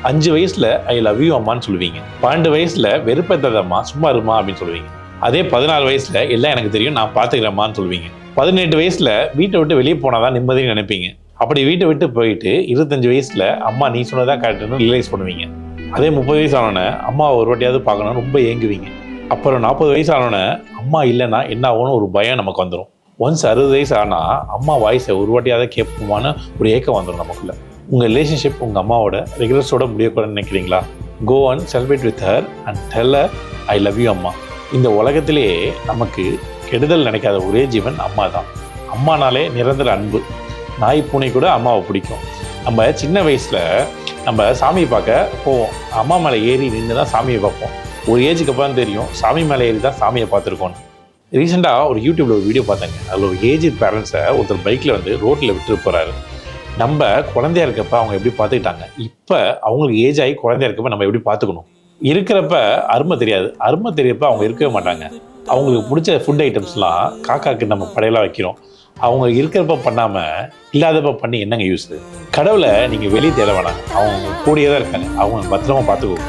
5 வயசுல ஐ love you அம்மான்னு சொல்லுவீங்க. 12 வயசுல வெறுப்பேத்தாதம்மா சும்மா இருமா அப்படின்னு சொல்லுவீங்க. அதே 14 வயசுல எல்லாம் எனக்கு தெரியும் நான் பார்த்துக்கிறேம்மான்னு சொல்லுவீங்க. 18 வயசுல வீட்டை விட்டு வெளியே போனாதான் நிம்மதின்னு நினைப்பீங்க. அப்படி வீட்டை விட்டு போயிட்டு 25 வயசுல அம்மா நீ சொன்னதா கரெக்டுன்னு ரியலைஸ் பண்ணுவீங்க. அதே 30 வயசு ஆனோன்னே அம்மாவை ஒரு வாட்டியாவது பார்க்கணும்னு ரொம்ப ஏங்குவீங்க. அப்புறம் 40 வயசு ஆனோன்னே அம்மா இல்லைன்னா என்ன ஆகும்னு ஒரு பயம் நமக்கு வந்துடும். ஒன்ஸ் 60 வயசு ஆனால் அம்மா வாய்ஸை ஒரு வாட்டியாவது கேட்போமான ஒரு ஏக்கம் வந்துடும் நமக்குள்ள. உங்கள் ரிலேஷன்ஷிப் உங்கள் அம்மாவோட ரெகுலர்ஸோட முடியக்கூடாதுன்னு நினைக்கிறீங்களா? Go and celebrate with her and tell her I love you amma. இந்த உலகத்திலேயே நமக்கு கெடுதல் நினைக்காத ஒரே ஜீவன் அம்மா தான். அம்மானாலே நிரந்தர அன்பு. நாய் பூனை கூட அம்மாவை பிடிக்கும். நம்ம சின்ன வயசில் நம்ம சாமியை பார்க்க போவோம். அம்மா மேலே ஏறி நின்று தான் சாமியை பார்ப்போம். ஒரு ஏஜுக்கு அப்புறம் தெரியும் சாமி மேலே ஏறி தான் சாமியை பார்த்துருக்கோன்னு. ரீசெண்டாக ஒரு யூடியூப்ல ஒரு வீடியோ பார்த்தாங்க. அதில் ஒரு ஏஜ் பேரண்ட்ஸை ஒருத்தர் பைக்கில் வந்து ரோட்டில் விட்டுட்டு போகிறாரு. நம்ம குழந்தையா இருக்கப்ப அவங்க எப்படி பார்த்துக்கிட்டாங்க, இப்போ அவங்களுக்கு ஏஜ் ஆகி குழந்தையா இருக்கப்ப நம்ம எப்படி பார்த்துக்கணும். இருக்கிறப்ப அருமை தெரியாது, அருமை தெரியப்ப அவங்க இருக்கவே மாட்டாங்க. அவங்களுக்கு பிடிச்ச ஃபுட் ஐட்டம்ஸ்லாம் காக்காக்கு நம்ம படையெல்லாம் வைக்கிறோம். அவங்க இருக்கிறப்ப பண்ணாமல் இல்லாதப்ப பண்ணி என்னங்க யூஸ்? கடவுளை நீங்கள் வெளியே தேட வேணாம், அவங்க கூடியே தான் இருக்காங்க. அவங்க பத்திரமா பார்த்துக்குவோம்.